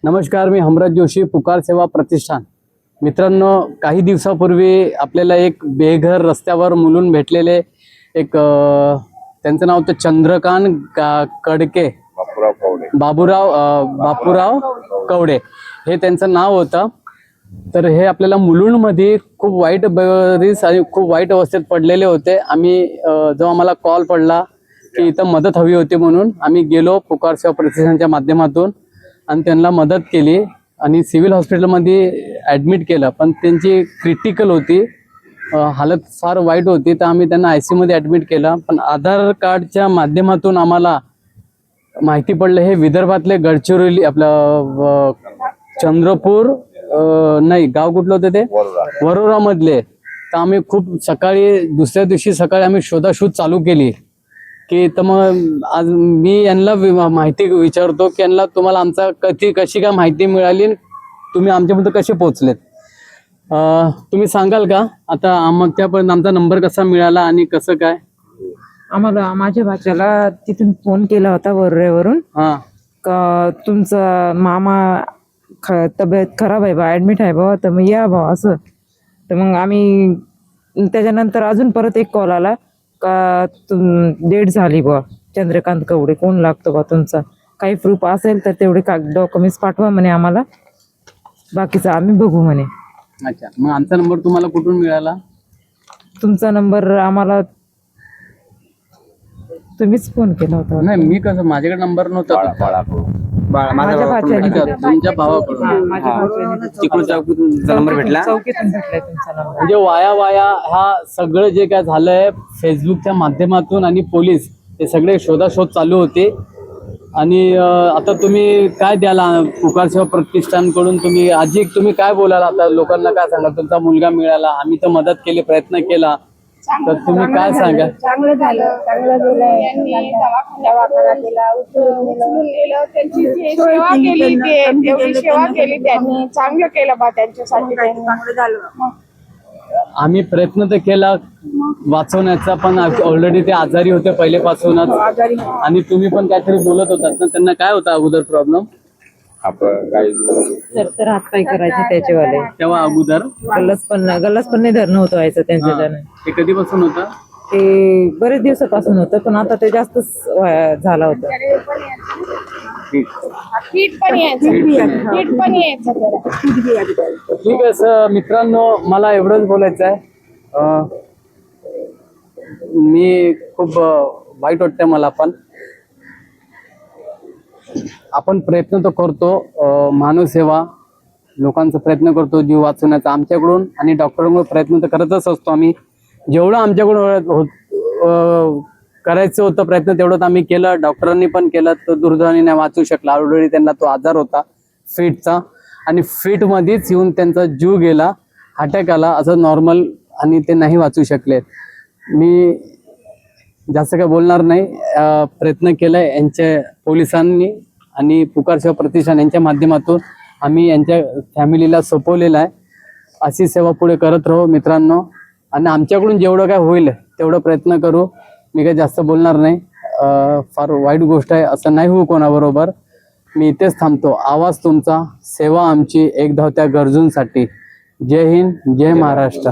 नमस्कार, मी हमराज जोशी, पुकार सेवा प्रतिष्ठान. मित्रांनो, काही दिवसापूर्वी आपल्याला एक बेघर रस्त्यावर मुलून भेटलेले एक त्यांचं नाव होतं चंद्रकांत कडके, बापूराव कवडे हे त्यांचं नाव होतं. तर हे आपल्याला मुलुंडमध्ये खूप वाईट बरीस आणि खूप वाईट अवस्थेत पडलेले होते. आम्ही जेव्हा मला कॉल पडला की इथं मदत हवी होती म्हणून आम्ही गेलो पुकार सेवा प्रतिष्ठानच्या माध्यमातून आणि त्यांना मदत केली आणि सिव्हिल हॉस्पिटलमध्ये ॲडमिट केलं. पण त्यांची क्रिटिकल होती, हालत फार वाईट होती, तर आम्ही त्यांना ICUमध्ये ॲडमिट केलं. पण आधार कार्डच्या माध्यमातून आम्हाला माहिती पडलं हे विदर्भातले गडचिरोली आपलं चंद्रपूर नाही गाव कुठलं होतं ते वरोरामधले. तर आम्ही खूप सकाळी दुसऱ्या दिवशी सकाळी आम्ही शोधाशोध चालू केली की तर मग आज मी यांना माहिती विचारतो की यांना तुम्हाला आमचा कशी काय माहिती मिळाली, तुम्ही आमच्यापर्यंत कसे पोहोचलेत, तुम्ही सांगाल का? आता मग त्यापर्यंत आमचा नंबर कसा मिळाला आणि कसं काय? आम्हाला माझ्या भाच्याला तिथून फोन केला होता वरुरेवरून का तुमचा मामा तब्येत खराब आहे बा, ऍडमिट आहे बा, तर मग या बा असं. तर मग आम्ही त्याच्यानंतर अजून परत एक कॉल आला का डेट झाली बा, चंद्रकांत कवडे कोण लागतो बा, तुमचा काही प्रूफ असेल तर तेवढे डॉक्युमेंट्स पाठवा म्हणे आम्हाला, बाकीचं आम्ही बघू म्हणे. अच्छा, मग आमचा नंबर तुम्हाला कुठून मिळाला? तुमचा नंबर आम्हाला तुम्हीच फोन केला होता. नाही, मी कसं, माझ्याकडे नंबर नव्हता. माझ्या भाच्याने तुमच्या भावाकडून नंबर भेटला, चौकीतून भेटलाय तुमचा नंबर. म्हणजे वाया हा सगळं जे काय झालंय फेसबुकच्या माध्यमातून आणि पोलीस हे सगळे शोधाशोध चालू होते. आणि आता तुम्ही काय द्याला पुकार सेवा प्रतिष्ठानकडून, तुम्ही आजी तुम्ही काय बोलाल आता लोकांना, काय सांगा? तुमचा मुलगा मिळाला, आम्ही तर मदत केली, प्रयत्न केला, तर तुम्ही काय सांगा? चांगलं झालं, चांगलं झालं. यांनी दवाखाना केला, उचलून नेलं, त्यांची जी सेवा केली, तेवढी सेवा केली त्यांनी, चांगलं केलं बा त्यांच्यासाठी. चांगलं झालं. आम्ही प्रयत्न तर केला वाचवण्याचा, पण ऑलरेडी ते आजारी होते पहिलेपासूनच. आणि तुम्ही पण काहीतरी बोलत होतात ना, त्यांना काय होता अगोदर प्रॉब्लेम? तर हातपाय करायचे त्याचेवाले, तेव्हा अगोदर गल्लस पण नाही धरणं होत व्हायचं त्यांच्या त्याने. ते कधीपासून होतं? ते बरेच दिवसापासून होतं, पण आता ते जास्तच झालं होतं. हीट पण यायचं त्याला. ठीक आहे सर. मित्रांनो, मला एवढंच बोलायचं आहे. मी खूप वाईट वाटतंय मला, पण आपण प्रयत्न तर करतो, मानवसेवा लोकांचा प्रयत्न करतो जीव वाचवण्याचा आमच्याकडून, आणि डॉक्टरांकडून प्रयत्न तर करतच असतो आम्ही. जेवढं आमच्याकडून करायचं होतं प्रयत्न तेवढं आम्ही केलं, डॉक्टरांनी पण केलं. तर दुर्दैवाने नाही वाचू शकला, ऑलरेडी त्यांना तो आजार होता फिटचा, आणि फिटमध्येच येऊन त्यांचा जीव गेला, अटॅक आला असं नॉर्मल, आणि ते नाही वाचू शकले. मी जास्त काय बोलणार नाही. प्रयत्न केलाय यांच्या पोलिसांनी आणि पुकार सेवा प्रतिष्ठान यांच्या माध्यमातून आम्ही यांच्या फॅमिलीला सोपवलेलं आहे. अशी सेवा पुढे करत राहू मित्रांनो, आणि आमच्याकडून जेवढं काय होईल तेवढं प्रयत्न करू. मी काही जास्त बोलणार नाही. फार वाईट गोष्ट आहे, असं नाही होऊ कोणाबरोबर. मी इथेच थांबतो. आवाज तुमचा, सेवा आमची, एक धाव त्या गरजूंसाठी. जय हिंद, जय महाराष्ट्र.